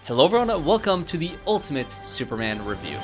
Hello everyone, welcome to the Ultimate Superman Review.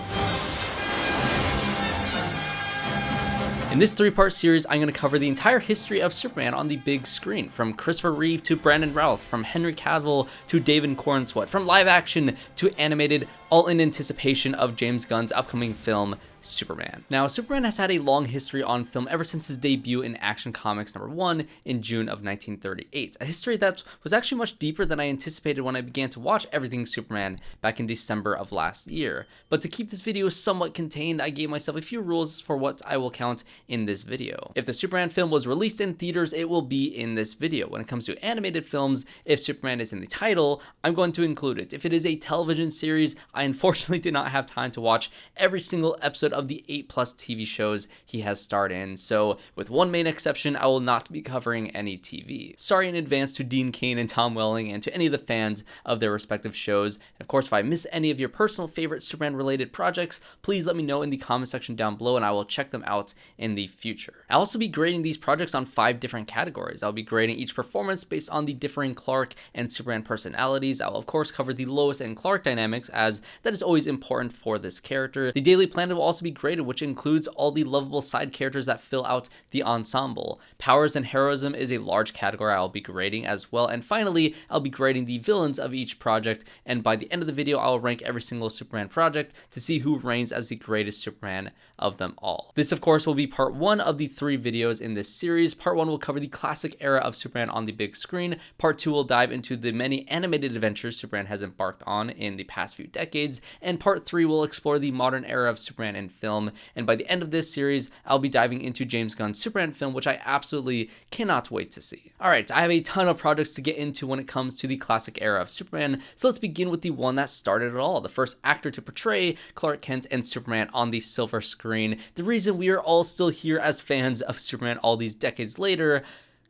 In this three-part series, I'm going to cover the entire history of Superman on the big screen, from Christopher Reeve to Brandon Routh, from Henry Cavill to David Cornswet, from live action to animated, all in anticipation of James Gunn's upcoming film, Superman. Now, Superman has had a long history on film ever since his debut in Action Comics #1 in June of 1938, a history that was actually much deeper than I anticipated when I began to watch everything Superman back in December of last year. But to keep this video somewhat contained, I gave myself a few rules for what I will count in this video. If the Superman film was released in theaters, it will be in this video. When it comes to animated films, if Superman is in the title, I'm going to include it. If it is a television series, I unfortunately did not have time to watch every single episode of the 8+ TV shows he has starred in, so with one main exception, I will not be covering any TV. Sorry in advance to Dean Cain and Tom Welling and to any of the fans of their respective shows. And of course, if I miss any of your personal favorite Superman related projects, please let me know in the comment section down below and I will check them out in the future. I'll also be grading these projects on 5 different categories. I'll be grading each performance based on the differing Clark and Superman personalities. I'll of course cover the Lois and Clark dynamics, as that is always important for this character. The Daily Planet will also be graded, which includes all the lovable side characters that fill out the ensemble. Powers and heroism is a large category I'll be grading as well. And finally, I'll be grading the villains of each project, and by the end of the video, I'll rank every single Superman project to see who reigns as the greatest Superman of them all. This, of course, will be part 1 of the 3 videos in this series. Part 1 will cover the classic era of Superman on the big screen. Part 2 will dive into the many animated adventures Superman has embarked on in the past few decades. And part 3 will explore the modern era of Superman in film. And by the end of this series, I'll be diving into James Gunn's Superman film, which I absolutely cannot wait to see. Alright, I have a ton of projects to get into when it comes to the classic era of Superman, so let's begin with the one that started it all, the first actor to portray Clark Kent and Superman on the silver screen. The reason we are all still here as fans of Superman all these decades later,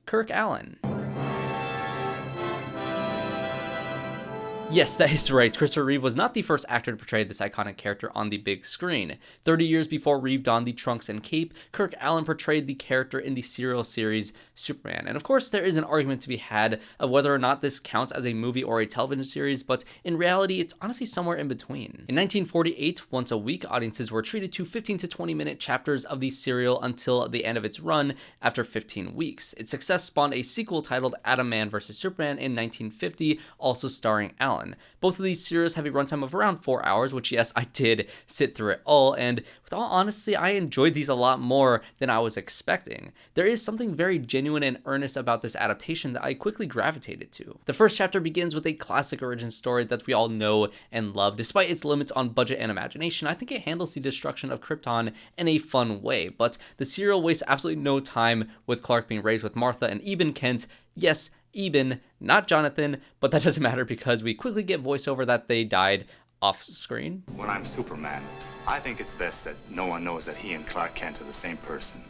Kirk Alyn. Yes, that is right. Christopher Reeve was not the first actor to portray this iconic character on the big screen. 30 years before Reeve donned the trunks and cape, Kirk Alyn portrayed the character in the serial series Superman. And of course, there is an argument to be had of whether or not this counts as a movie or a television series, but in reality, it's honestly somewhere in between. In 1948, once a week, audiences were treated to 15 to 20-minute chapters of the serial until the end of its run after 15 weeks. Its success spawned a sequel titled Atom Man vs. Superman in 1950, also starring Alyn. Both of these series have a runtime of around 4 hours, which yes, I did sit through it all, and with all honesty, I enjoyed these a lot more than I was expecting. There is something very genuine and earnest about this adaptation that I quickly gravitated to. The first chapter begins with a classic origin story that we all know and love. Despite its limits on budget and imagination, I think it handles the destruction of Krypton in a fun way, but the serial wastes absolutely no time with Clark being raised with Martha and Eben Kent. Yes, Eben, not Jonathan, but that doesn't matter because we quickly get voiceover that they died off screen. When I'm Superman, I think it's best that no one knows that he and Clark Kent are the same person.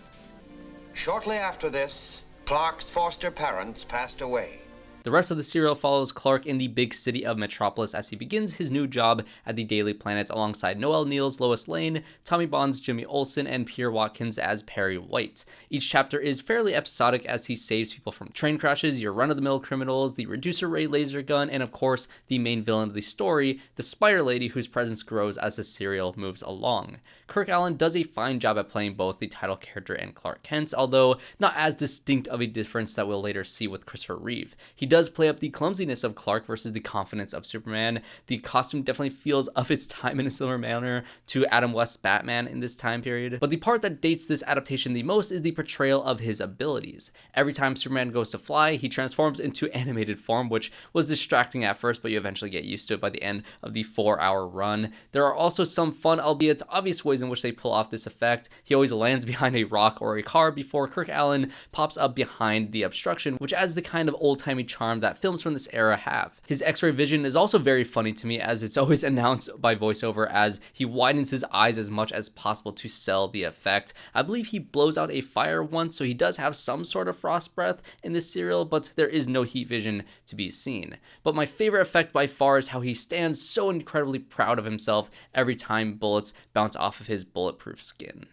Shortly after this, Clark's foster parents passed away. The rest of the serial follows Clark in the big city of Metropolis as he begins his new job at the Daily Planet alongside Noel Neal's Lois Lane, Tommy Bond's Jimmy Olsen, and Pierre Watkins as Perry White. Each chapter is fairly episodic as he saves people from train crashes, your run-of-the-mill criminals, the Reducer Ray laser gun, and of course, the main villain of the story, the Spider Lady, whose presence grows as the serial moves along. Kirk Alyn does a fine job at playing both the title character and Clark Kent, although not as distinct of a difference that we'll later see with Christopher Reeve. He does play up the clumsiness of Clark versus the confidence of Superman. The costume definitely feels of its time in a similar manner to Adam West's Batman in this time period. But the part that dates this adaptation the most is the portrayal of his abilities. Every time Superman goes to fly, he transforms into animated form, which was distracting at first, but you eventually get used to it by the end of the 4-hour run. There are also some fun, albeit obvious ways in which they pull off this effect. He always lands behind a rock or a car before Kirk Alyn pops up behind the obstruction, which adds the kind of old-timey charm that films from this era have. His X-ray vision is also very funny to me, as it's always announced by voiceover as he widens his eyes as much as possible to sell the effect. I believe he blows out a fire once, so he does have some sort of frost breath in this serial, but there is no heat vision to be seen. But my favorite effect by far is how he stands so incredibly proud of himself every time bullets bounce off of his bulletproof skin.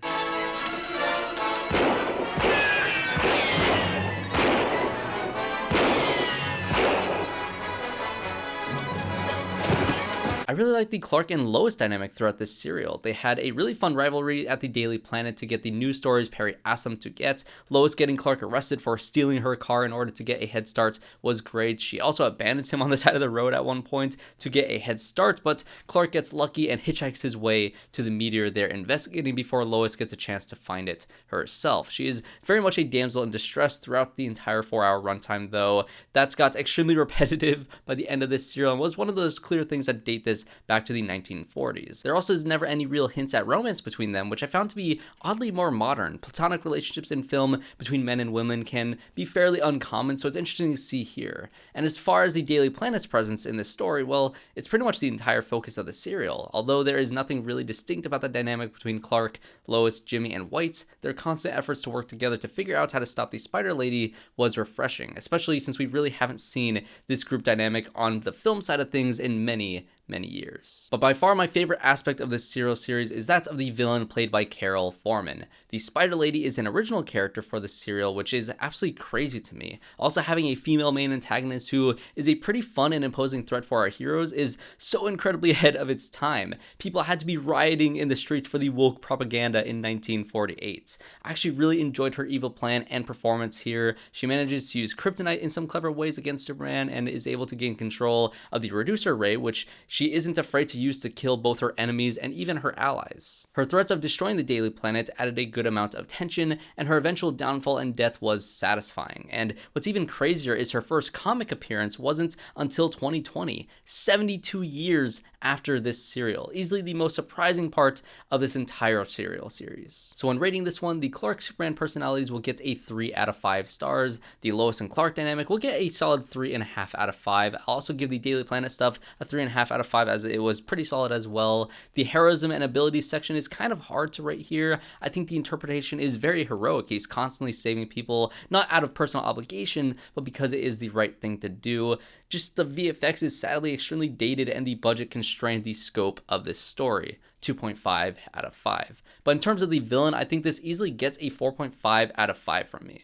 I really like the Clark and Lois dynamic throughout this serial. They had a really fun rivalry at the Daily Planet to get the news stories Perry asked them to get. Lois getting Clark arrested for stealing her car in order to get a head start was great. She also abandons him on the side of the road at one point to get a head start, but Clark gets lucky and hitchhikes his way to the meteor they're investigating before Lois gets a chance to find it herself. She is very much a damsel in distress throughout the entire 4-hour runtime, though. That's got extremely repetitive by the end of this serial and was one of those clear things that date this back to the 1940s. There also is never any real hints at romance between them, which I found to be oddly more modern. Platonic relationships in film between men and women can be fairly uncommon, so it's interesting to see here. And as far as the Daily Planet's presence in this story, well, it's pretty much the entire focus of the serial. Although there is nothing really distinct about the dynamic between Clark, Lois, Jimmy, and White, their constant efforts to work together to figure out how to stop the Spider Lady was refreshing, especially since we really haven't seen this group dynamic on the film side of things in many years. But by far my favorite aspect of this serial series is that of the villain played by Carol Foreman. The Spider Lady is an original character for the serial, which is absolutely crazy to me. Also, having a female main antagonist who is a pretty fun and imposing threat for our heroes is so incredibly ahead of its time. People had to be rioting in the streets for the woke propaganda in 1948. I actually really enjoyed her evil plan and performance here. She manages to use kryptonite in some clever ways against Superman and is able to gain control of the reducer ray, which she isn't afraid to use to kill both her enemies and even her allies. Her threats of destroying the Daily Planet added a good amount of tension, and her eventual downfall and death was satisfying. And what's even crazier is her first comic appearance wasn't until 2020, 72 years after this serial. Easily the most surprising part of this entire serial series. So when rating this one, the Clark Superman personalities will get a 3 out of 5 stars. The Lois and Clark dynamic will get a solid 3.5 out of 5. I'll also give the Daily Planet stuff a 3.5 out of 5 as it was pretty solid as well. The heroism and abilities section is kind of hard to rate here. I think the interpretation is very heroic. He's constantly saving people, not out of personal obligation, but because it is the right thing to do. Just the VFX is sadly extremely dated and the budget constrained the scope of this story. 2.5 out of 5. But in terms of the villain, I think this easily gets a 4.5 out of 5 from me.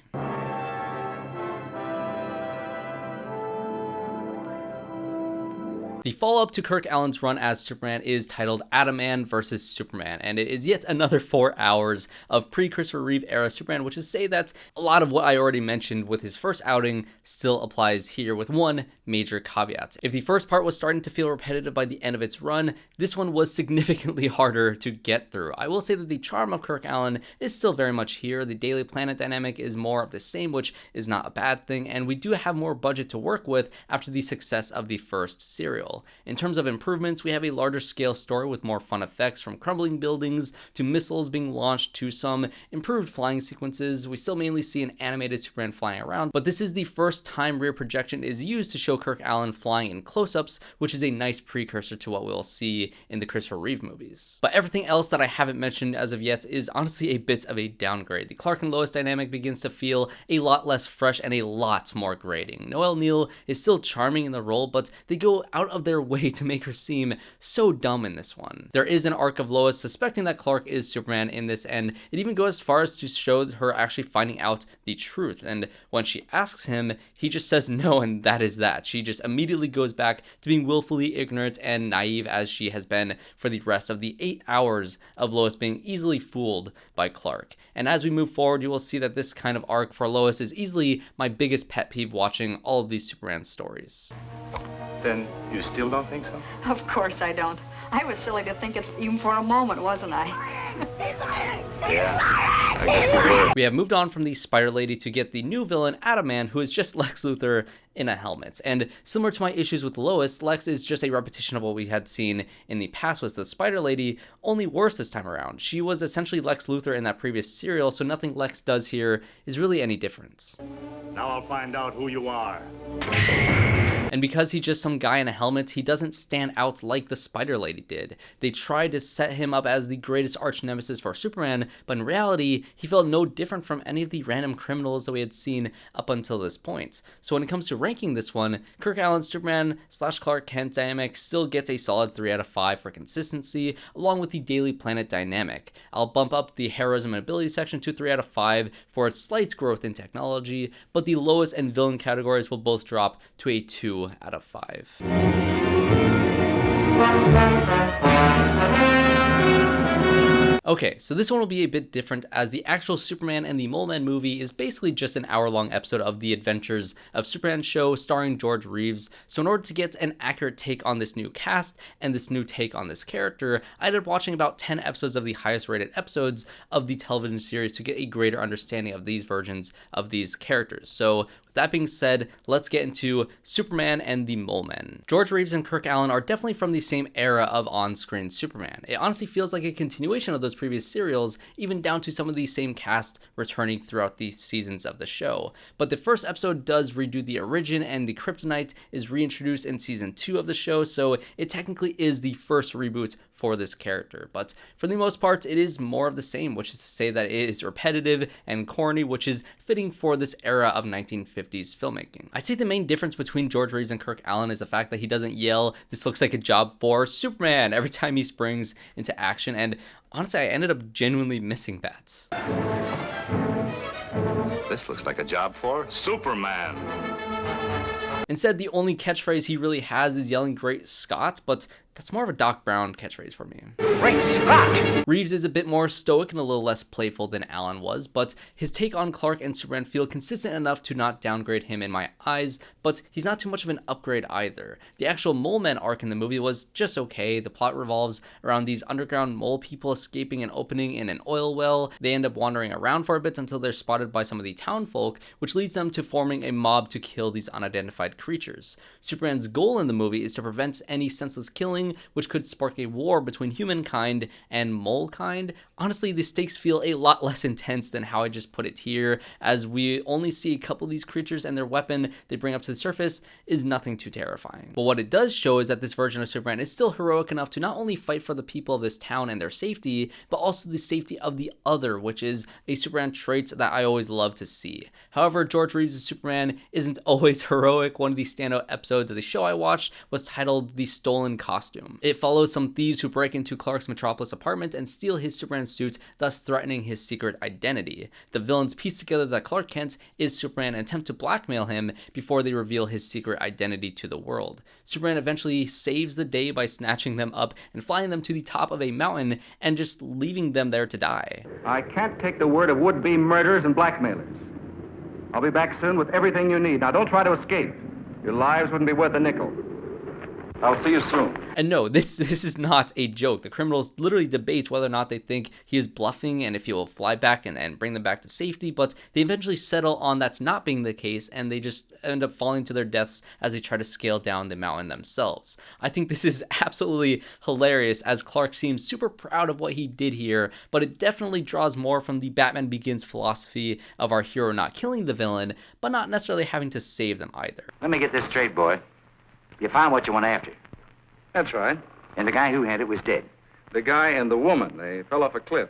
The follow-up to Kirk Alyn's run as Superman is titled Adaman vs. Superman, and it is yet another 4 hours of pre-Christopher Reeve era Superman, which is to say that a lot of what I already mentioned with his first outing still applies here, with one major caveat. If the first part was starting to feel repetitive by the end of its run, this one was significantly harder to get through. I will say that the charm of Kirk Alyn is still very much here. The Daily Planet dynamic is more of the same, which is not a bad thing, and we do have more budget to work with after the success of the first serial. In terms of improvements, we have a larger scale story with more fun effects, from crumbling buildings to missiles being launched to some improved flying sequences. We still mainly see an animated Superman flying around, but this is the first time rear projection is used to show Kirk Alyn flying in close-ups, which is a nice precursor to what we'll see in the Christopher Reeve movies. But everything else that I haven't mentioned as of yet is honestly a bit of a downgrade. The Clark and Lois dynamic begins to feel a lot less fresh and a lot more grating. Noelle Neal is still charming in the role, but they go out of their way to make her seem so dumb in this one. There is an arc of Lois suspecting that Clark is Superman in this, and it even goes as far as to show her actually finding out the truth. And when she asks him, he just says no, and that is that. She just immediately goes back to being willfully ignorant and naive as she has been for the rest of the 8 hours of Lois being easily fooled by Clark. And as we move forward, you will see that this kind of arc for Lois is easily my biggest pet peeve watching all of these Superman stories. Then you still don't think so? Of course I don't. I was silly to think it even for a moment, wasn't I? Yeah, I guess you were. We have moved on from the Spider Lady to get the new villain, Adaman, who is just Lex Luthor in a helmet. And similar to my issues with Lois, Lex is just a repetition of what we had seen in the past with the Spider Lady, only worse this time around. She was essentially Lex Luthor in that previous serial, so nothing Lex does here is really any different. Now I'll find out who you are. And because he's just some guy in a helmet, he doesn't stand out like the Spider Lady did. They tried to set him up as the greatest arch nemesis for Superman, but in reality, he felt no different from any of the random criminals that we had seen up until this point. So when it comes to ranking this one, Kirk Alyn's Superman / Clark Kent dynamic still gets a solid 3 out of 5 for consistency, along with the Daily Planet dynamic. I'll bump up the heroism and ability section to 3 out of 5 for its slight growth in technology, but the Lois and villain categories will both drop to a 2 out of 5. Okay, so this one will be a bit different as the actual Superman and the Mole Man movie is basically just an hour-long episode of the Adventures of Superman show starring George Reeves. So in order to get an accurate take on this new cast and this new take on this character, I ended up watching about 10 episodes of the highest rated episodes of the television series to get a greater understanding of these versions of these characters. So with that being said, let's get into Superman and the Mole Men. George Reeves and Kirk Alyn are definitely from the same era of on-screen Superman. It honestly feels like a continuation of those previous serials, even down to some of the same cast returning throughout the seasons of the show. But the first episode does redo the origin, and the Kryptonite is reintroduced in season 2 of the show, so it technically is the first reboot for this character. But for the most part, it is more of the same, which is to say that it is repetitive and corny, which is fitting for this era of 1950s filmmaking. I'd say the main difference between George Reeves and Kirk Alyn is the fact that he doesn't yell, "This looks like a job for Superman," every time he springs into action, and honestly, I ended up genuinely missing that. This looks like a job for Superman. Instead, the only catchphrase he really has is yelling "Great Scott," but that's more of a Doc Brown catchphrase for me. Great Scott! Reeves is a bit more stoic and a little less playful than Alyn was, but his take on Clark and Superman feel consistent enough to not downgrade him in my eyes, but he's not too much of an upgrade either. The actual Mole Men arc in the movie was just okay. The plot revolves around these underground mole people escaping an opening in an oil well. They end up wandering around for a bit until they're spotted by some of the townfolk, which leads them to forming a mob to kill these unidentified creatures. Superman's goal in the movie is to prevent any senseless killing, which could spark a war between humankind and molekind. Honestly, the stakes feel a lot less intense than how I just put it here, as we only see a couple of these creatures and their weapon they bring up to the surface is nothing too terrifying. But what it does show is that this version of Superman is still heroic enough to not only fight for the people of this town and their safety, but also the safety of the other, which is a Superman trait that I always love to see. However, George Reeves' Superman isn't always heroic. One of the standout episodes of the show I watched was titled The Stolen Costume. It follows some thieves who break into Clark's Metropolis apartment and steal his Superman suit, thus threatening his secret identity. The villains piece together that Clark Kent is Superman and attempt to blackmail him before they reveal his secret identity to the world. Superman eventually saves the day by snatching them up and flying them to the top of a mountain and just leaving them there to die. I can't take the word of would-be murderers and blackmailers. I'll be back soon with everything you need. Now, don't try to escape. Your lives wouldn't be worth a nickel. I'll see you soon. And no, this is not a joke. The criminals literally debate whether or not they think he is bluffing and if he will fly back and bring them back to safety, but they eventually settle on that's not being the case, and they just end up falling to their deaths as they try to scale down the mountain themselves. I think this is absolutely hilarious, as Clark seems super proud of what he did here, but it definitely draws more from the Batman Begins philosophy of our hero not killing the villain, but not necessarily having to save them either. Let me get this straight, boy. You found what you went after. That's right. And the guy who had it was dead. The guy and the woman, they fell off a cliff.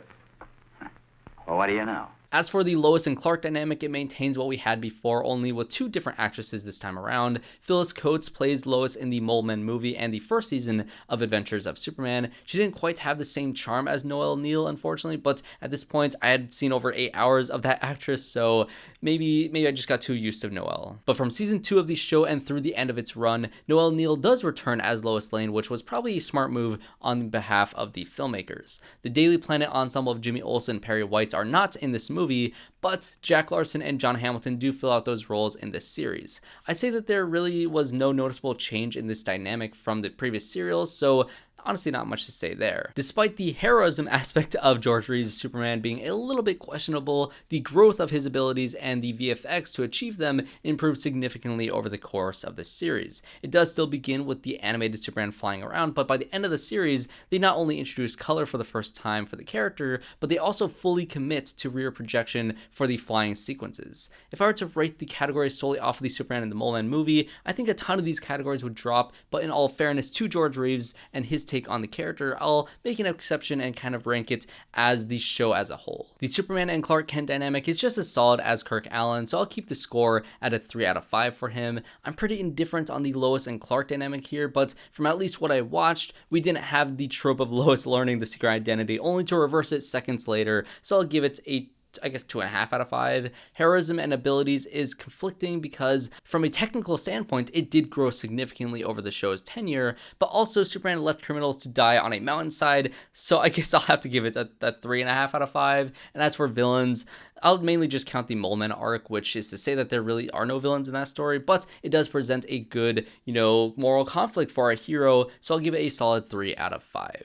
Well, what do you know? As for the Lois and Clark dynamic, it maintains what we had before, only with two different actresses this time around. Phyllis Coates plays Lois in the Mole Men movie and the first season of Adventures of Superman. She didn't quite have the same charm as Noelle Neal, unfortunately, but at this point, I had seen over 8 hours of that actress, so maybe I just got too used to Noelle. But from season 2 of the show and through the end of its run, Noelle Neal does return as Lois Lane, which was probably a smart move on behalf of the filmmakers. The Daily Planet ensemble of Jimmy Olsen and Perry White are not in this movie, but Jack Larson and John Hamilton do fill out those roles in this series. I'd say that there really was no noticeable change in this dynamic from the previous serials, so honestly not much to say there. Despite the heroism aspect of George Reeves' Superman being a little bit questionable, the growth of his abilities and the VFX to achieve them improved significantly over the course of the series. It does still begin with the animated Superman flying around, but by the end of the series, they not only introduce color for the first time for the character, but they also fully commit to rear projection for the flying sequences. If I were to rate the categories solely off of the Superman and the Mole Man movie, I think a ton of these categories would drop, but in all fairness to George Reeves and his take on the character, I'll make an exception and kind of rank it as the show as a whole. The Superman and Clark Kent dynamic is just as solid as Kirk Alyn, so I'll keep the score at a 3 out of 5 for him. I'm pretty indifferent on the Lois and Clark dynamic here, but from at least what I watched, we didn't have the trope of Lois learning the secret identity only to reverse it seconds later, so I'll give it a I guess 2.5 out of 5. Heroism and abilities is conflicting because from a technical standpoint, it did grow significantly over the show's tenure, but also Superman left criminals to die on a mountainside, so I guess I'll have to give it a 3.5 out of 5. And as for villains, I'll mainly just count the Mole Man arc, which is to say that there really are no villains in that story, but it does present a good, moral conflict for our hero, so I'll give it a solid 3 out of 5.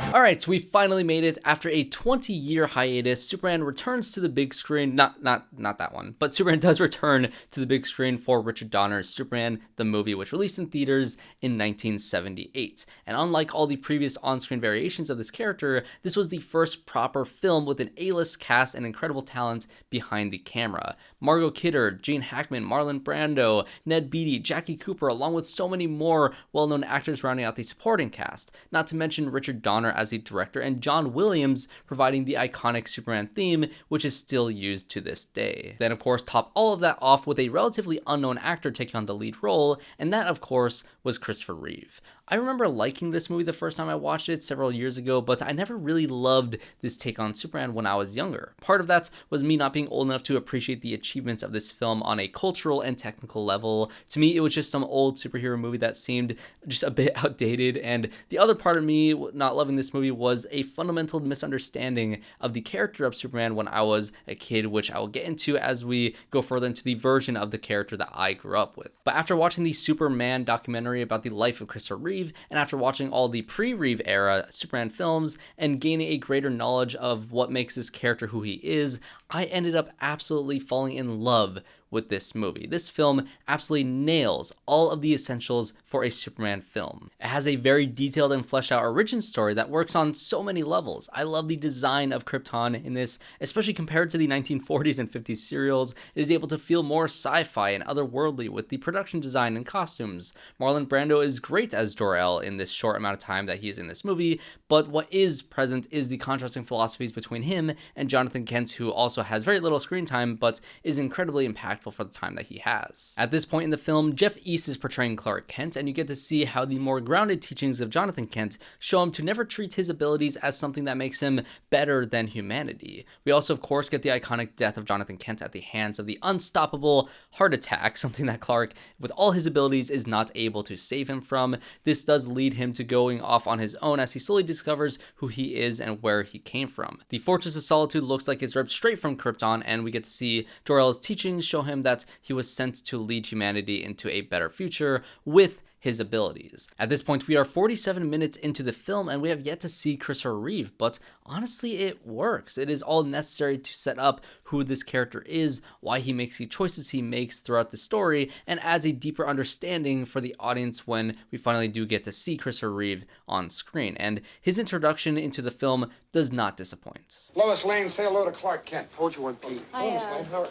Alright, so we finally made it. After a 20-year hiatus, Superman returns to the big screen. Not that one, but Superman does return to the big screen for Richard Donner's Superman, the movie, which released in theaters in 1978. And unlike all the previous on-screen variations of this character, this was the first proper film with an A-list cast and incredible talent behind the camera. Margot Kidder, Gene Hackman, Marlon Brando, Ned Beatty, Jackie Cooper, along with so many more well-known actors rounding out the supporting cast. Not to mention Richard Donner as the director and John Williams providing the iconic Superman theme, which is still used to this day. Then of course top all of that off with a relatively unknown actor taking on the lead role, and that of course was Christopher Reeve. I remember liking this movie the first time I watched it several years ago, but I never really loved this take on Superman when I was younger. Part of that was me not being old enough to appreciate the achievements of this film on a cultural and technical level. To me, it was just some old superhero movie that seemed just a bit outdated, and the other part of me not loving this movie was a fundamental misunderstanding of the character of Superman when I was a kid, which I will get into as we go further into the version of the character that I grew up with. But after watching the Superman documentary about the life of Christopher Reeve, and after watching all the pre-Reeve era Superman films and gaining a greater knowledge of what makes this character who he is, I ended up absolutely falling in love with this movie. This film absolutely nails all of the essentials for a Superman film. It has a very detailed and fleshed out origin story that works on so many levels. I love the design of Krypton in this, especially compared to the 1940s and 50s serials. It is able to feel more sci-fi and otherworldly with the production design and costumes. Marlon Brando is great as Jor-El in this short amount of time that he is in this movie, but what is present is the contrasting philosophies between him and Jonathan Kent, who also has very little screen time, but is incredibly impactful for the time that he has. At this point in the film, Jeff East is portraying Clark Kent, and you get to see how the more grounded teachings of Jonathan Kent show him to never treat his abilities as something that makes him better than humanity. We also, of course, get the iconic death of Jonathan Kent at the hands of the unstoppable heart attack, something that Clark, with all his abilities, is not able to save him from. This does lead him to going off on his own as he slowly discovers who he is and where he came from. The Fortress of Solitude looks like it's ripped straight from Krypton, and we get to see Jor-El's teachings show him that he was sent to lead humanity into a better future with his abilities. At this point, we are 47 minutes into the film and we have yet to see Christopher Reeve, but honestly, it works. It is all necessary to set up who this character is, why he makes the choices he makes throughout the story, and adds a deeper understanding for the audience when we finally do get to see Christopher Reeve on screen. And his introduction into the film does not disappoint. Lois Lane, say hello to Clark Kent. Told you one, Pete. Lois Lane, hurry.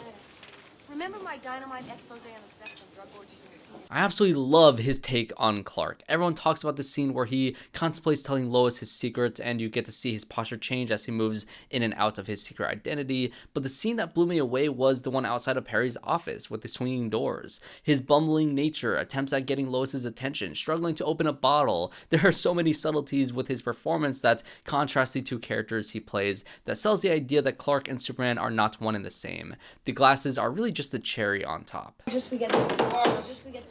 Remember my dynamite expose on the sex and drug orgies in the scene? I absolutely love his take on Clark. Everyone talks about the scene where he contemplates telling Lois his secret, and you get to see his posture change as he moves in and out of his secret identity. But the scene that blew me away was the one outside of Perry's office with the swinging doors. His bumbling nature, attempts at getting Lois's attention, struggling to open a bottle. There are so many subtleties with his performance that contrast the two characters he plays that sells the idea that Clark and Superman are not one and the same. The glasses are really just the cherry on top.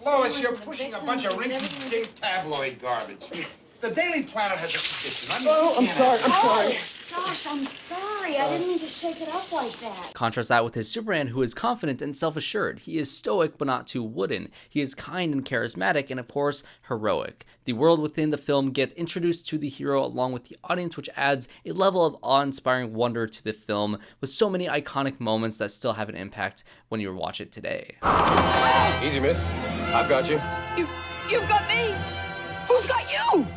Lois, you're pushing a bunch of rinky-dink tabloid garbage. The Daily Planet has a tradition. I'm sorry. Gosh, I'm sorry. I didn't mean to shake it up like that. Contrast that with his Superman, who is confident and self-assured. He is stoic but not too wooden. He is kind and charismatic and, of course, heroic. The world within the film gets introduced to the hero along with the audience, which adds a level of awe-inspiring wonder to the film with so many iconic moments that still have an impact when you watch it today. Easy, miss. I've got you. You've got me. Who's got you?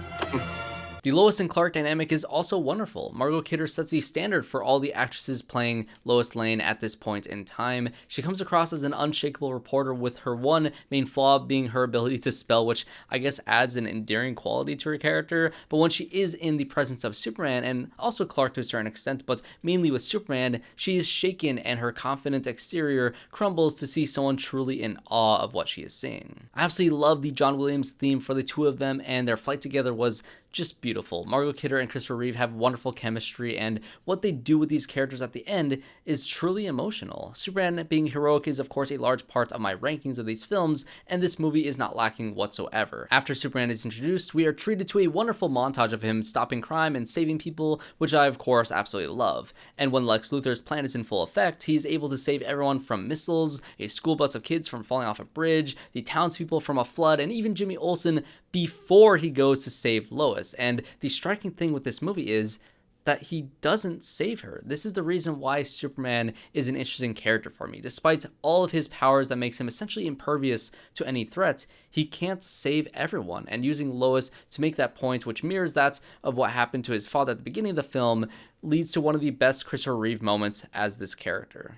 The Lois and Clark dynamic is also wonderful. Margot Kidder sets the standard for all the actresses playing Lois Lane at this point in time. She comes across as an unshakable reporter, with her one main flaw being her ability to spell, which I guess adds an endearing quality to her character. But when she is in the presence of Superman, and also Clark to a certain extent, but mainly with Superman, she is shaken and her confident exterior crumbles to see someone truly in awe of what she is seeing. I absolutely love the John Williams theme for the two of them, and their flight together was just beautiful. Margot Kidder and Christopher Reeve have wonderful chemistry, and what they do with these characters at the end is truly emotional. Superman being heroic is of course a large part of my rankings of these films, and this movie is not lacking whatsoever. After Superman is introduced, we are treated to a wonderful montage of him stopping crime and saving people, which I of course absolutely love. And when Lex Luthor's plan is in full effect, he's able to save everyone from missiles, a school bus of kids from falling off a bridge, the townspeople from a flood, and even Jimmy Olsen before he goes to save Lois. And the striking thing with this movie is that he doesn't save her. This is the reason why Superman is an interesting character for me. Despite all of his powers that makes him essentially impervious to any threat, he can't save everyone. And using Lois to make that point, which mirrors that of what happened to his father at the beginning of the film, leads to one of the best Christopher Reeve moments as this character.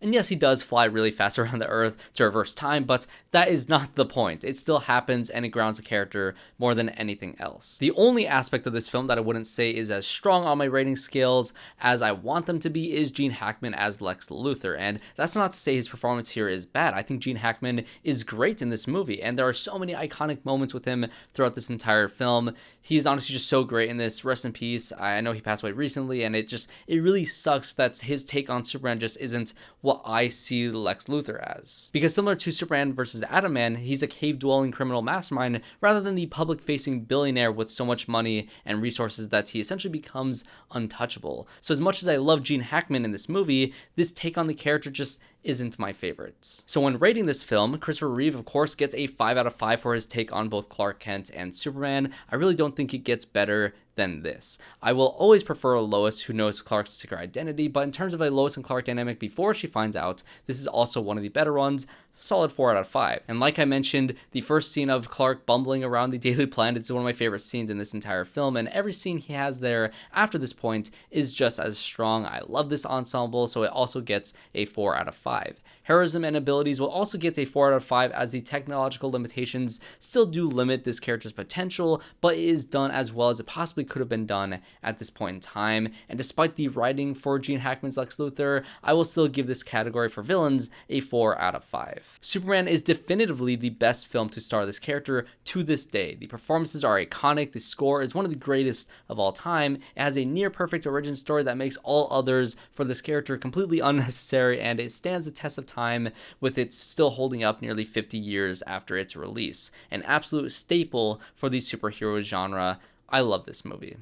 And yes, he does fly really fast around the Earth to reverse time, but that is not the point. It still happens, and it grounds the character more than anything else. The only aspect of this film that I wouldn't say is as strong on my rating scales as I want them to be is Gene Hackman as Lex Luthor, and that's not to say his performance here is bad. I think Gene Hackman is great in this movie, and there are so many iconic moments with him throughout this entire film. He is honestly just so great in this. Rest in peace. I know he passed away recently, and it really sucks that his take on Superman just isn't what I see Lex Luthor as. Because similar to Superman versus Atom Man, he's a cave-dwelling criminal mastermind rather than the public-facing billionaire with so much money and resources that he essentially becomes untouchable. So as much as I love Gene Hackman in this movie, this take on the character just isn't my favorite. So when rating this film, Christopher Reeve of course gets a 5 out of 5 for his take on both Clark Kent and Superman. I really don't think it gets better than this. I will always prefer a Lois who knows Clark's secret identity, but in terms of a Lois and Clark dynamic before she finds out, this is also one of the better ones. Solid 4 out of 5. And like I mentioned, the first scene of Clark bumbling around the Daily Planet is one of my favorite scenes in this entire film, and every scene he has there after this point is just as strong. I love this ensemble, so it also gets a 4 out of 5. Heroism and abilities will also get a 4 out of 5, as the technological limitations still do limit this character's potential, but it is done as well as it possibly could have been done at this point in time. And despite the writing for Gene Hackman's Lex Luthor, I will still give this category for villains a 4 out of 5. Superman is definitively the best film to star this character to this day. The performances are iconic, the score is one of the greatest of all time, it has a near perfect origin story that makes all others for this character completely unnecessary, and it stands the test of time with it still holding up nearly 50 years after its release. An absolute staple for the superhero genre. I love this movie.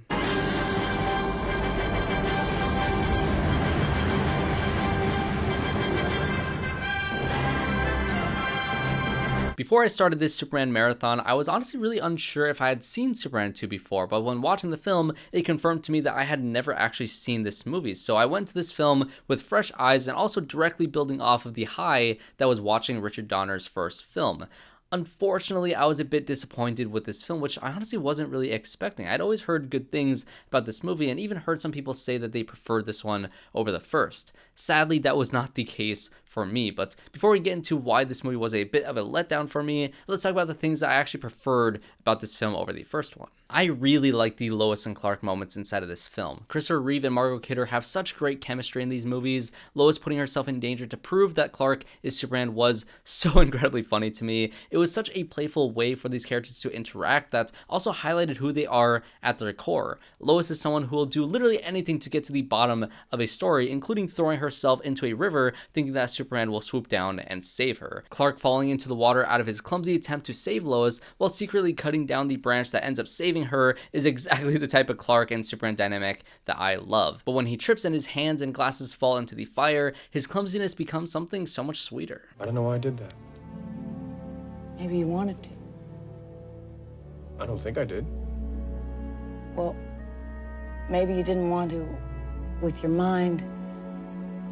Before I started this Superman marathon, I was honestly really unsure if I had seen Superman 2 before, but when watching the film, it confirmed to me that I had never actually seen this movie. So I went to this film with fresh eyes and also directly building off of the high that was watching Richard Donner's first film. Unfortunately, I was a bit disappointed with this film, which I honestly wasn't really expecting. I'd always heard good things about this movie and even heard some people say that they preferred this one over the first. Sadly, that was not the case for me, but before we get into why this movie was a bit of a letdown for me, let's talk about the things that I actually preferred about this film over the first one. I really like the Lois and Clark moments inside of this film. Christopher Reeve and Margot Kidder have such great chemistry in these movies. Lois putting herself in danger to prove that Clark is Superman was so incredibly funny to me. It was such a playful way for these characters to interact that also highlighted who they are at their core. Lois is someone who will do literally anything to get to the bottom of a story, including throwing herself into a river thinking that Superman will swoop down and save her. Clark falling into the water out of his clumsy attempt to save Lois while secretly cutting down the branch that ends up saving her is exactly the type of Clark and Superman dynamic that I love. But when he trips and his hands and glasses fall into the fire, his clumsiness becomes something so much sweeter. I don't know why I did that. Maybe you wanted to. I don't think I did. Well, maybe you didn't want to with your mind,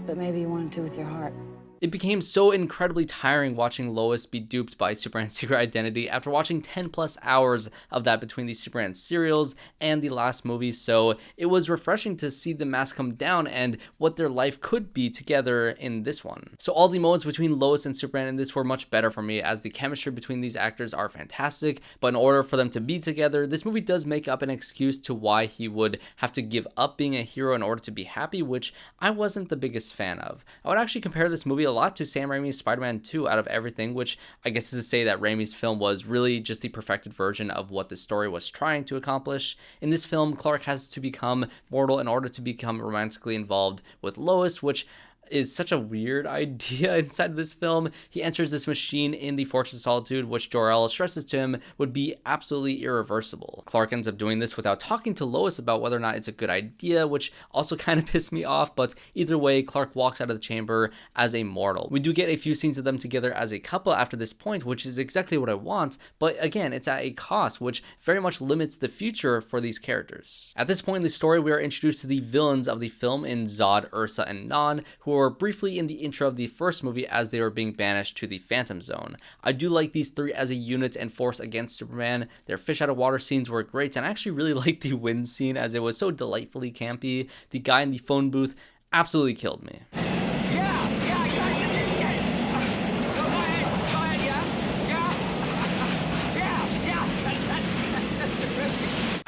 but maybe you wanted to with your heart. It became so incredibly tiring watching Lois be duped by Superman's secret identity after watching 10 plus hours of that between the Superman serials and the last movie, so it was refreshing to see the mask come down and what their life could be together in this one. So all the moments between Lois and Superman in this were much better for me, as the chemistry between these actors are fantastic, but in order for them to be together, this movie does make up an excuse to why he would have to give up being a hero in order to be happy, which I wasn't the biggest fan of. I would actually compare this movie a lot to Sam Raimi's Spider-Man 2 out of everything, which I guess is to say that Raimi's film was really just the perfected version of what the story was trying to accomplish. In this film, Clark has to become mortal in order to become romantically involved with Lois, which is such a weird idea inside of this film. He enters this machine in the Fortress of Solitude, which Jor-El stresses to him would be absolutely irreversible. Clark ends up doing this without talking to Lois about whether or not it's a good idea, which also kind of pissed me off, but either way, Clark walks out of the chamber as a mortal. We do get a few scenes of them together as a couple after this point, which is exactly what I want, but again, it's at a cost, which very much limits the future for these characters. At this point in the story, we are introduced to the villains of the film in Zod, Ursa, and Non, who were briefly in the intro of the first movie as they were being banished to the Phantom Zone. I do like these three as a unit and force against Superman. Their fish out of water scenes were great, and I actually really liked the wind scene as it was so delightfully campy. The guy in the phone booth absolutely killed me.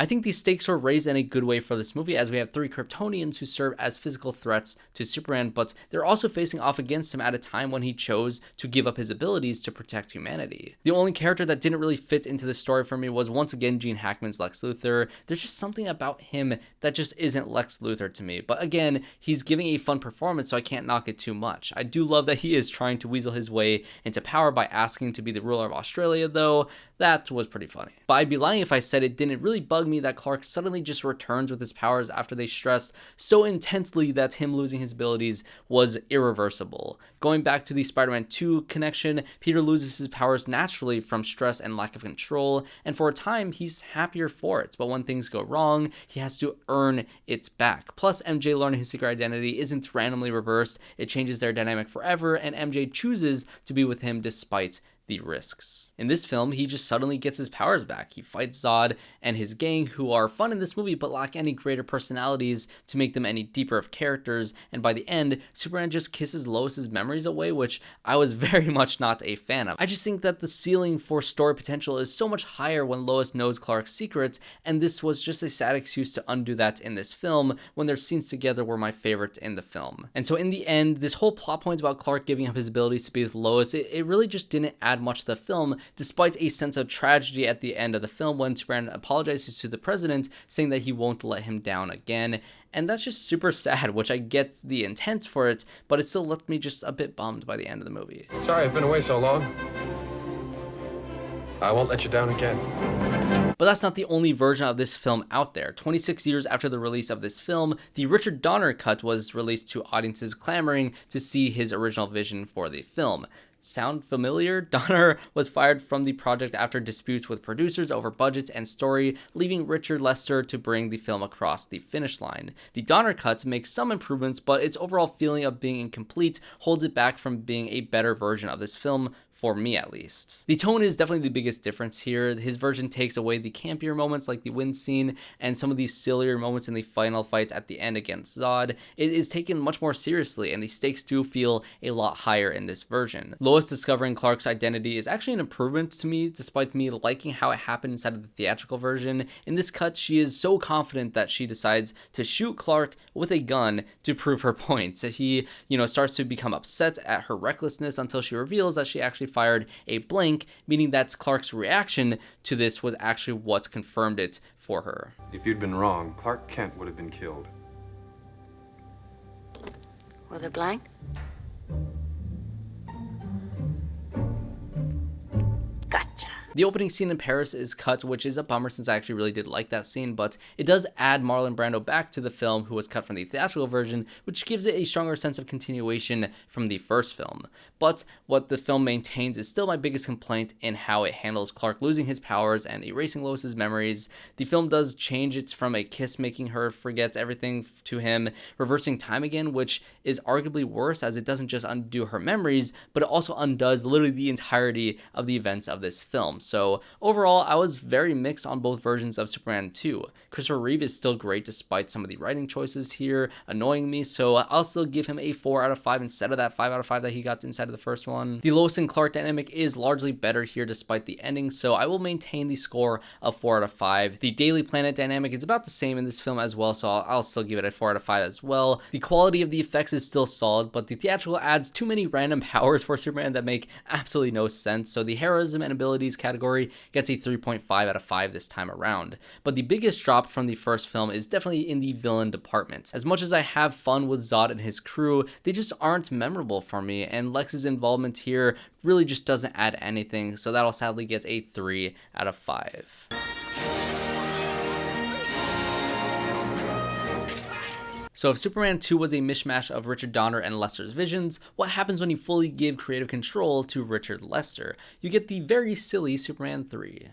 I think these stakes were raised in a good way for this movie, as we have three Kryptonians who serve as physical threats to Superman, but they're also facing off against him at a time when he chose to give up his abilities to protect humanity. The only character that didn't really fit into this story for me was once again Gene Hackman's Lex Luthor. There's just something about him that just isn't Lex Luthor to me, but again, he's giving a fun performance, so I can't knock it too much. I do love that he is trying to weasel his way into power by asking to be the ruler of Australia, though. That was pretty funny. But I'd be lying if I said it didn't really bug me that Clark suddenly just returns with his powers after they stressed so intensely that him losing his abilities was irreversible. Going back to the Spider-Man 2 connection, Peter loses his powers naturally from stress and lack of control, and for a time he's happier for it, but when things go wrong, he has to earn it back. Plus, MJ learning his secret identity isn't randomly reversed, it changes their dynamic forever, and MJ chooses to be with him despite the risks. In this film, he just suddenly gets his powers back. He fights Zod and his gang, who are fun in this movie but lack any greater personalities to make them any deeper of characters, and by the end, Superman just kisses Lois's memories away, which I was very much not a fan of. I just think that the ceiling for story potential is so much higher when Lois knows Clark's secrets, and this was just a sad excuse to undo that in this film when their scenes together were my favorite in the film. And so in the end, this whole plot point about Clark giving up his abilities to be with Lois, it really just didn't add much to the film, despite a sense of tragedy at the end of the film when Superman apologizes to the president, saying that he won't let him down again. And that's just super sad, which I get the intent for it, but it still left me just a bit bummed by the end of the movie. Sorry I've been away so long. I won't let you down again. But that's not the only version of this film out there. 26 years after the release of this film, the Richard Donner cut was released to audiences clamoring to see his original vision for the film. Sound familiar? Donner was fired from the project after disputes with producers over budget and story, leaving Richard Lester to bring the film across the finish line. The Donner cut makes some improvements, but its overall feeling of being incomplete holds it back from being a better version of this film, for me at least. The tone is definitely the biggest difference here. His version takes away the campier moments like the wind scene and some of these sillier moments in the final fight at the end against Zod. It is taken much more seriously, and the stakes do feel a lot higher in this version. Lois discovering Clark's identity is actually an improvement to me, despite me liking how it happened inside of the theatrical version. In this cut, she is so confident that she decides to shoot Clark with a gun to prove her point. He, starts to become upset at her recklessness until she reveals that she actually fired a blank, meaning that Clark's reaction to this was actually what confirmed it for her. If you'd been wrong, Clark Kent would have been killed. With a blank? Gotcha. The opening scene in Paris is cut, which is a bummer since I actually really did like that scene, but it does add Marlon Brando back to the film, who was cut from the theatrical version, which gives it a stronger sense of continuation from the first film. But what the film maintains is still my biggest complaint in how it handles Clark losing his powers and erasing Lois's memories. The film does change it from a kiss making her forget everything to him reversing time again, which is arguably worse as it doesn't just undo her memories, but it also undoes literally the entirety of the events of this film. So overall, I was very mixed on both versions of Superman 2. Christopher Reeve is still great despite some of the writing choices here annoying me, so I'll still give him a 4 out of 5 instead of that 5 out of 5 that he got inside of the first one. The Lois and Clark dynamic is largely better here despite the ending, so I will maintain the score of 4 out of 5. The Daily Planet dynamic is about the same in this film as well, so I'll still give it a 4 out of 5 as well. The quality of the effects is still solid, but the theatrical adds too many random powers for Superman that make absolutely no sense, so the heroism and abilities category gets a 3.5 out of 5 this time around. But the biggest drop from the first film is definitely in the villain department. As much as I have fun with Zod and his crew, they just aren't memorable for me, and Lex's involvement here really just doesn't add anything, so that'll sadly get a 3 out of 5. So if Superman 2 was a mishmash of Richard Donner and Lester's visions, what happens when you fully give creative control to Richard Lester? You get the very silly Superman 3.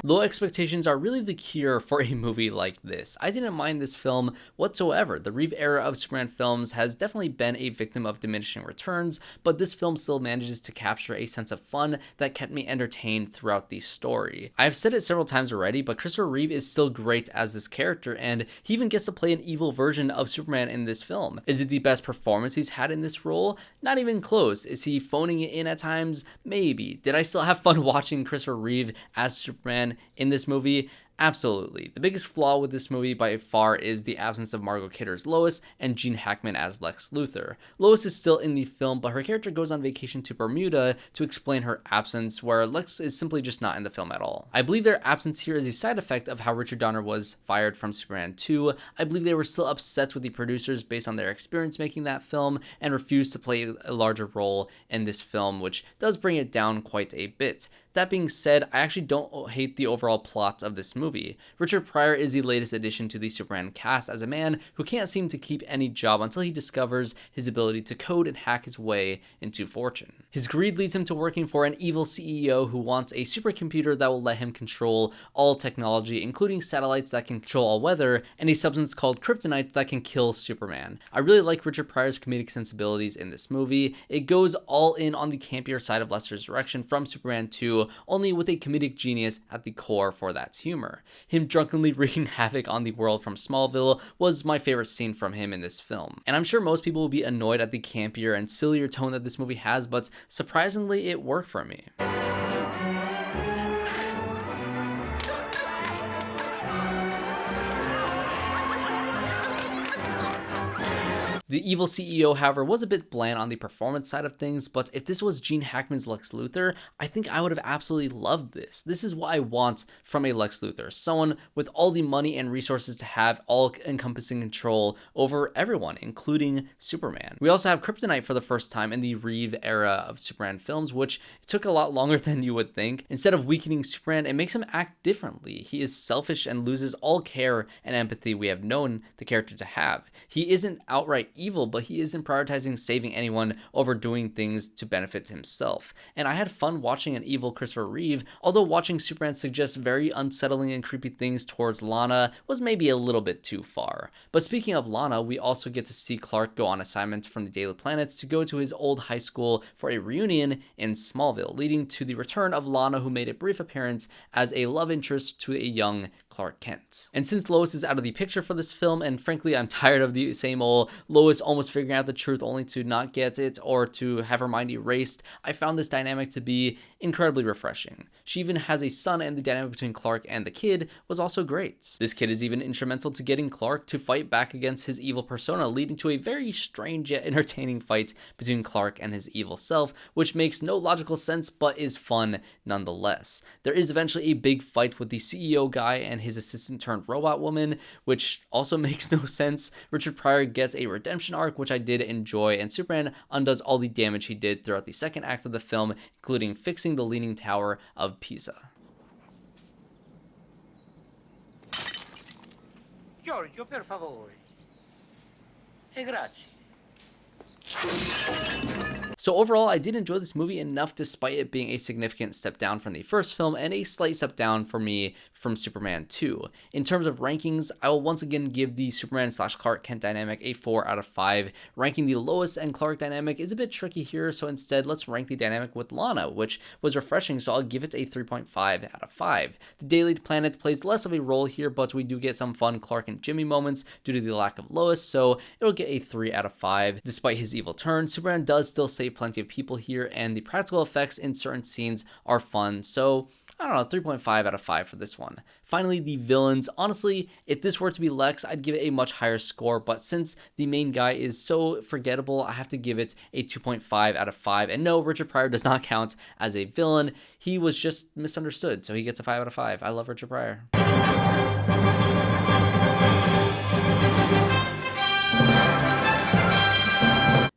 Low expectations are really the cure for a movie like this. I didn't mind this film whatsoever. The Reeve era of Superman films has definitely been a victim of diminishing returns, but this film still manages to capture a sense of fun that kept me entertained throughout the story. I've said it several times already, but Christopher Reeve is still great as this character, and he even gets to play an evil version of Superman in this film. Is it the best performance he's had in this role? Not even close. Is he phoning it in at times? Maybe. Did I still have fun watching Christopher Reeve as Superman in this movie? Absolutely. The biggest flaw with this movie by far is the absence of Margot Kidder's Lois and Gene Hackman as Lex Luthor. Lois is still in the film, but her character goes on vacation to Bermuda to explain her absence, where Lex is simply just not in the film at all. I believe their absence here is a side effect of how Richard Donner was fired from Superman 2. I believe they were still upset with the producers based on their experience making that film and refused to play a larger role in this film, which does bring it down quite a bit. That being said, I actually don't hate the overall plot of this movie. Richard Pryor is the latest addition to the Superman cast as a man who can't seem to keep any job until he discovers his ability to code and hack his way into fortune. His greed leads him to working for an evil CEO who wants a supercomputer that will let him control all technology, including satellites that can control all weather, and a substance called kryptonite that can kill Superman. I really like Richard Pryor's comedic sensibilities in this movie. It goes all in on the campier side of Lester's direction from Superman 2, only with a comedic genius at the core for that humor. Him drunkenly wreaking havoc on the world from Smallville was my favorite scene from him in this film. And I'm sure most people will be annoyed at the campier and sillier tone that this movie has, but surprisingly it worked for me. The evil CEO, however, was a bit bland on the performance side of things, but if this was Gene Hackman's Lex Luthor, I think I would have absolutely loved this. This is what I want from a Lex Luthor, someone with all the money and resources to have all-encompassing control over everyone, including Superman. We also have kryptonite for the first time in the Reeve era of Superman films, which took a lot longer than you would think. Instead of weakening Superman, it makes him act differently. He is selfish and loses all care and empathy we have known the character to have. He isn't outright evil, but he isn't prioritizing saving anyone over doing things to benefit himself. And I had fun watching an evil Christopher Reeve, although watching Superman suggest very unsettling and creepy things towards Lana was maybe a little bit too far. But speaking of Lana, we also get to see Clark go on assignment from the Daily Planets to go to his old high school for a reunion in Smallville, leading to the return of Lana, who made a brief appearance as a love interest to a young Clark Kent. And since Lois is out of the picture for this film, and frankly I'm tired of the same old Lois almost figuring out the truth only to not get it or to have her mind erased, I found this dynamic to be incredibly refreshing. she even has a son, and the dynamic between Clark and the kid was also great. This kid is even instrumental to getting Clark to fight back against his evil persona, leading to a very strange yet entertaining fight between Clark and his evil self, which makes no logical sense but is fun nonetheless. There is eventually a big fight with the CEO guy and his assistant turned robot woman, which also makes no sense. Richard Pryor gets a redemption arc, which I did enjoy, and Superman undoes all the damage he did throughout the second act of the film, including fixing the Leaning Tower of Pisa. Giorgio, per favore. E grazie. So overall, I did enjoy this movie enough despite it being a significant step down from the first film and a slight step down for me from Superman 2. In terms of rankings, I will once again give the Superman/Clark Kent dynamic a 4 out of 5. Ranking the Lois and Clark dynamic is a bit tricky here, so instead let's rank the dynamic with Lana, which was refreshing, so I'll give it a 3.5 out of 5. The Daily Planet plays less of a role here, but we do get some fun Clark and Jimmy moments due to the lack of Lois, so it'll get a 3 out of 5. Despite his evil turn, Superman does still save plenty of people here, and the practical effects in certain scenes are fun, so I don't know, 3.5 out of 5 for this one. Finally, the villains. Honestly, if this were to be Lex, I'd give it a much higher score, but since the main guy is so forgettable, I have to give it a 2.5 out of 5. And no, Richard Pryor does not count as a villain. He was just misunderstood, so he gets a 5 out of 5. I love Richard Pryor.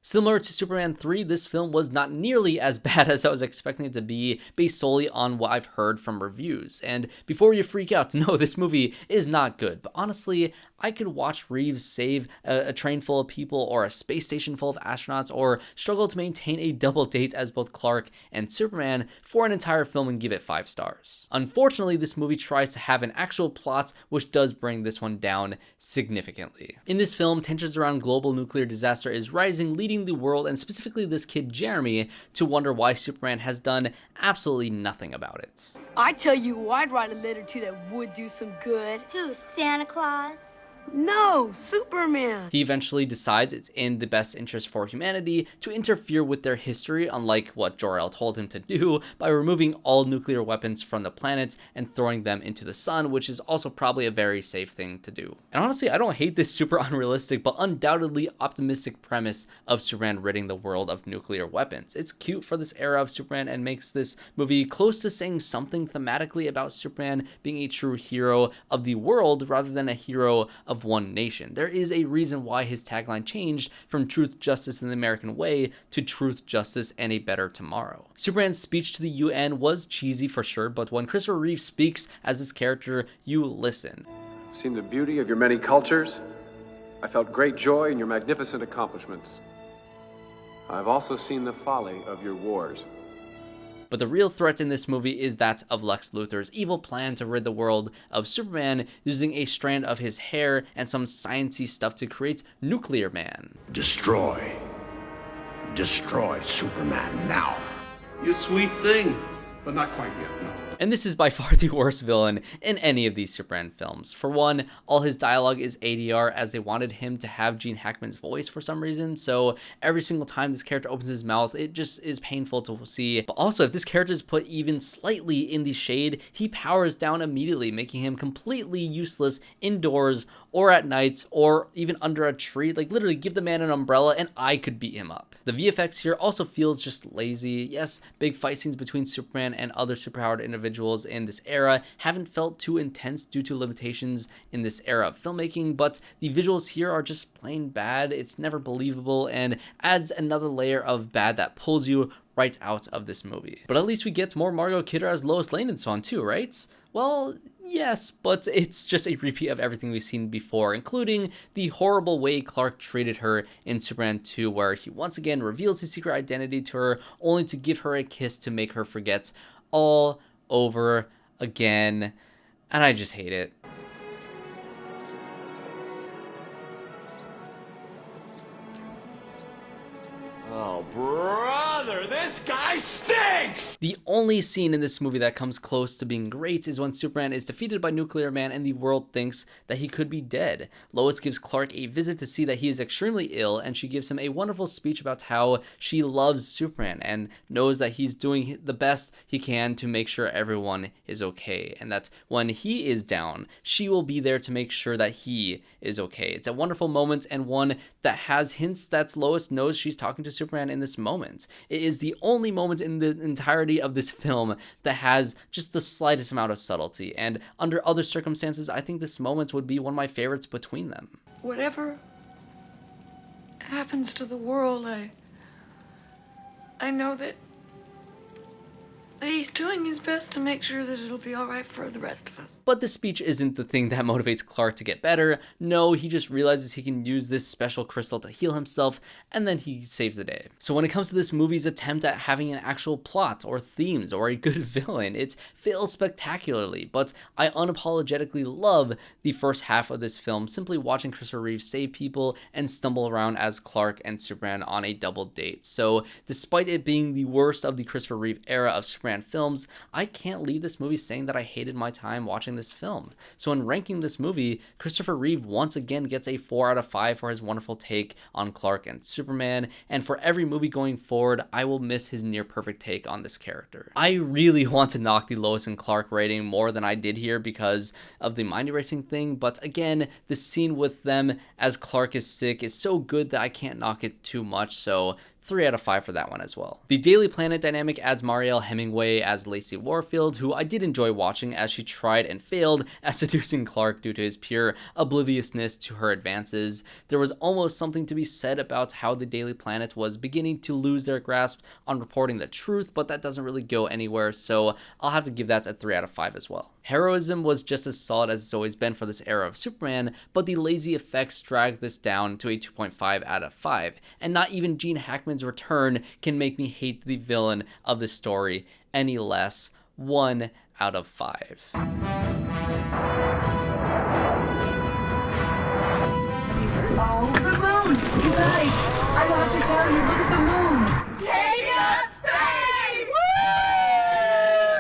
Similar to Superman 3, this film was not nearly as bad as I was expecting it to be, based solely on what I've heard from reviews. And before you freak out, no, this movie is not good. But honestly, I could watch Reeves save a train full of people or a space station full of astronauts or struggle to maintain a double date as both Clark and Superman for an entire film and give it 5 stars. Unfortunately, this movie tries to have an actual plot, which does bring this one down significantly. In this film, tensions around global nuclear disaster is rising, leading the world, and specifically this kid Jeremy, to wonder why Superman has done absolutely nothing about it. I tell you who I'd write a letter to that would do some good. Who, Santa Claus? No, Superman. He eventually decides it's in the best interest for humanity to interfere with their history, unlike what Jor-El told him to do, by removing all nuclear weapons from the planet and throwing them into the sun, which is also probably a very safe thing to do. And honestly, I don't hate this super unrealistic but undoubtedly optimistic premise of Superman ridding the world of nuclear weapons. It's cute for this era of Superman and makes this movie close to saying something thematically about Superman being a true hero of the world rather than a hero of one nation. There is a reason why his tagline changed from truth, justice, and the American way to truth, justice, and a better tomorrow. Superman's speech to the UN was cheesy for sure, but when Christopher Reeve speaks as this character, you listen. I've seen the beauty of your many cultures. I felt great joy in your magnificent accomplishments. I've also seen the folly of your wars. But the real threat in this movie is that of Lex Luthor's evil plan to rid the world of Superman using a strand of his hair and some sciencey stuff to create Nuclear Man. Destroy Superman now. You sweet thing. But not quite yet, no. And this is by far the worst villain in any of these Superman films. For one, all his dialogue is ADR, as they wanted him to have Gene Hackman's voice for some reason, so every single time this character opens his mouth, it just is painful to see. But also, if this character is put even slightly in the shade, he powers down immediately, making him completely useless indoors or at night or even under a tree. Like, literally give the man an umbrella and I could beat him up. The VFX here also feels just lazy. Yes, big fight scenes between Superman and other superpowered individuals in this era haven't felt too intense due to limitations in this era of filmmaking, but the visuals here are just plain bad. It's never believable and adds another layer of bad that pulls you right out of this movie. But at least we get more Margot Kidder as Lois Lane and so on too, right? Well, yes, but it's just a repeat of everything we've seen before, including the horrible way Clark treated her in Superman 2, where he once again reveals his secret identity to her, only to give her a kiss to make her forget all over again. And I just hate it. Oh, brother, this guy stinks! stinks! The only scene in this movie that comes close to being great is when Superman is defeated by Nuclear Man and the world thinks that he could be dead. Lois gives Clark a visit to see that he is extremely ill, and she gives him a wonderful speech about how she loves Superman and knows that he's doing the best he can to make sure everyone is okay, and that when he is down, she will be there to make sure that he is okay. It's a wonderful moment, and one that has hints that Lois knows she's talking to Superman in this moment. It is the only moment in the entirety of this film that has just the slightest amount of subtlety, and under other circumstances, I think this moment would be one of my favorites between them. Whatever happens to the world, I know that he's doing his best to make sure that it'll be all right for the rest of us. But the speech isn't the thing that motivates Clark to get better. No, he just realizes he can use this special crystal to heal himself, and then he saves the day. So when it comes to this movie's attempt at having an actual plot or themes or a good villain, it fails spectacularly, but I unapologetically love the first half of this film, simply watching Christopher Reeve save people and stumble around as Clark and Superman on a double date. So despite it being the worst of the Christopher Reeve era of Superman films, I can't leave this movie saying that I hated my time watching this film. So in ranking this movie, Christopher Reeve once again gets a 4 out of 5 for his wonderful take on Clark and Superman, and for every movie going forward, I will miss his near perfect take on this character. I really want to knock the Lois and Clark rating more than I did here because of the mind erasing thing, but again, the scene with them as Clark is sick is so good that I can't knock it too much, so 3 out of 5 for that one as well. The Daily Planet dynamic adds Marielle Hemingway as Lacey Warfield, who I did enjoy watching as she tried and failed at seducing Clark due to his pure obliviousness to her advances. There was almost something to be said about how the Daily Planet was beginning to lose their grasp on reporting the truth, but that doesn't really go anywhere, so I'll have to give that a 3 out of 5 as well. Heroism was just as solid as it's always been for this era of Superman, but the lazy effects dragged this down to a 2.5 out of 5, and not even Gene Hackman's return can make me hate the villain of the story any less. 1 out of 5. Oh, the moon! You guys, I have to tell you, look at the moon! Take us space! Woo!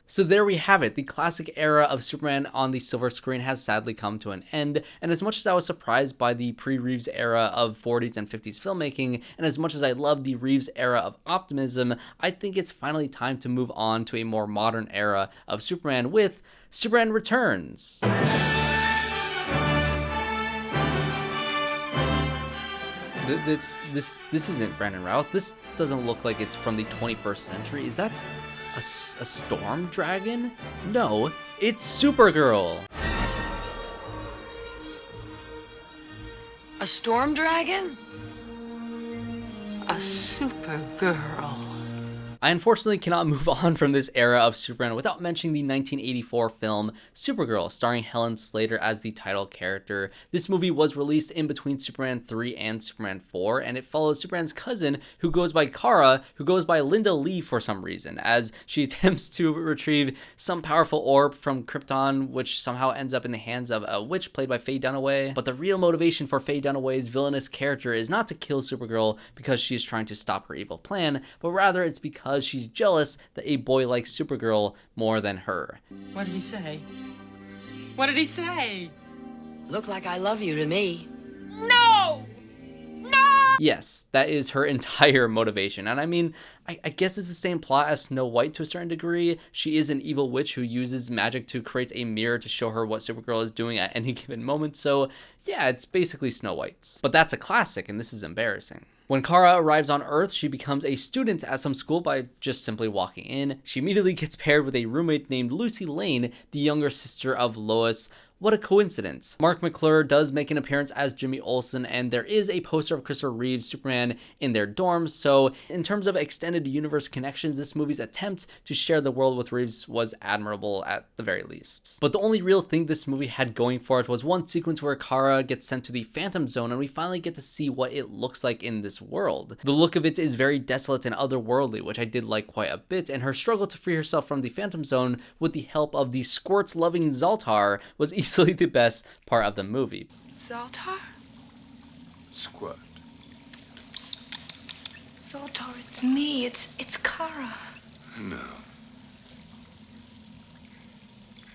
So there we have it. The classic era of Superman on the silver screen has sadly come to an end, and as much as I was surprised by the pre-Reeves era of 40s and 50s filmmaking, and as much as I love the Reeves era of optimism, I think it's finally time to move on to a more modern era of Superman with Superman Returns. This isn't Brandon Routh. This doesn't look like it's from the 21st century. Is that a storm dragon? No, it's Supergirl. A storm dragon? A Supergirl. I unfortunately cannot move on from this era of Superman without mentioning the 1984 film Supergirl, starring Helen Slater as the title character. This movie was released in between Superman 3 and Superman 4, and it follows Superman's cousin, who goes by Kara, who goes by Linda Lee for some reason, as she attempts to retrieve some powerful orb from Krypton, which somehow ends up in the hands of a witch played by Faye Dunaway. But the real motivation for Faye Dunaway's villainous character is not to kill Supergirl because she is trying to stop her evil plan, but rather it's because she's jealous that a boy likes Supergirl more than her. What did he say? What did he say? Look like I love you to me. No! No! Yes, that is her entire motivation. And I mean, I guess it's the same plot as Snow White to a certain degree. She is an evil witch who uses magic to create a mirror to show her what Supergirl is doing at any given moment. So yeah, it's basically Snow White's. But that's a classic, and this is embarrassing. When Kara arrives on Earth, she becomes a student at some school by just simply walking in. She immediately gets paired with a roommate named Lucy Lane, the younger sister of Lois. What a coincidence. Mark McClure does make an appearance as Jimmy Olsen, and there is a poster of Christopher Reeve's Superman in their dorms, so in terms of extended universe connections, this movie's attempt to share the world with Reeves was admirable at the very least. But the only real thing this movie had going for it was one sequence where Kara gets sent to the Phantom Zone, and we finally get to see what it looks like in this world. The look of it is very desolate and otherworldly, which I did like quite a bit, and her struggle to free herself from the Phantom Zone with the help of the squirt-loving Zoltar was easily the best part of the movie. Zoltar? Squirt. Zoltar, it's me. It's Kara. No.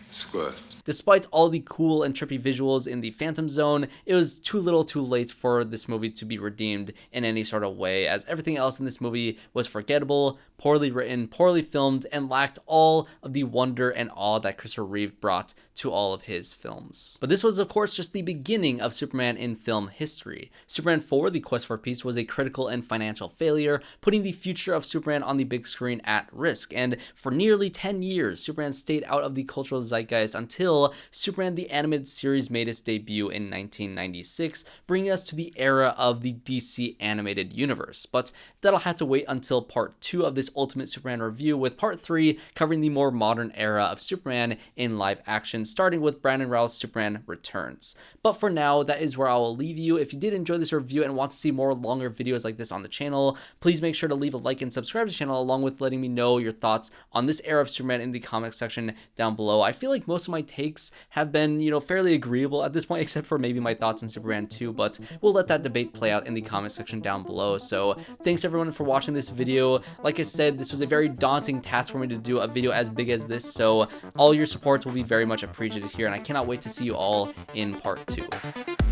Squirt. Despite all the cool and trippy visuals in the Phantom Zone, it was too little too late for this movie to be redeemed in any sort of way, as everything else in this movie was forgettable, poorly written, poorly filmed, and lacked all of the wonder and awe that Christopher Reeve brought to all of his films. But this was, of course, just the beginning of Superman in film history. Superman 4, The Quest for Peace, was a critical and financial failure, putting the future of Superman on the big screen at risk, and for nearly 10 years, Superman stayed out of the cultural zeitgeist until Superman the Animated Series made its debut in 1996, bringing us to the era of the DC Animated Universe. But that'll have to wait until part 2 of this Ultimate Superman review, with part 3 covering the more modern era of Superman in live action, starting with Brandon Routh's Superman Returns. But for now, that is where I will leave you. If you did enjoy this review and want to see more longer videos like this on the channel, please make sure to leave a like and subscribe to the channel, along with letting me know your thoughts on this era of Superman in the comment section down below. I feel like most of my takes have been, fairly agreeable at this point, except for maybe my thoughts on Superman 2, but we'll let that debate play out in the comment section down below. So thanks everyone for watching this video. Like I said, this was a very daunting task for me to do a video as big as this, so all your support will be very much appreciated here, and I cannot wait to see you all in part 2.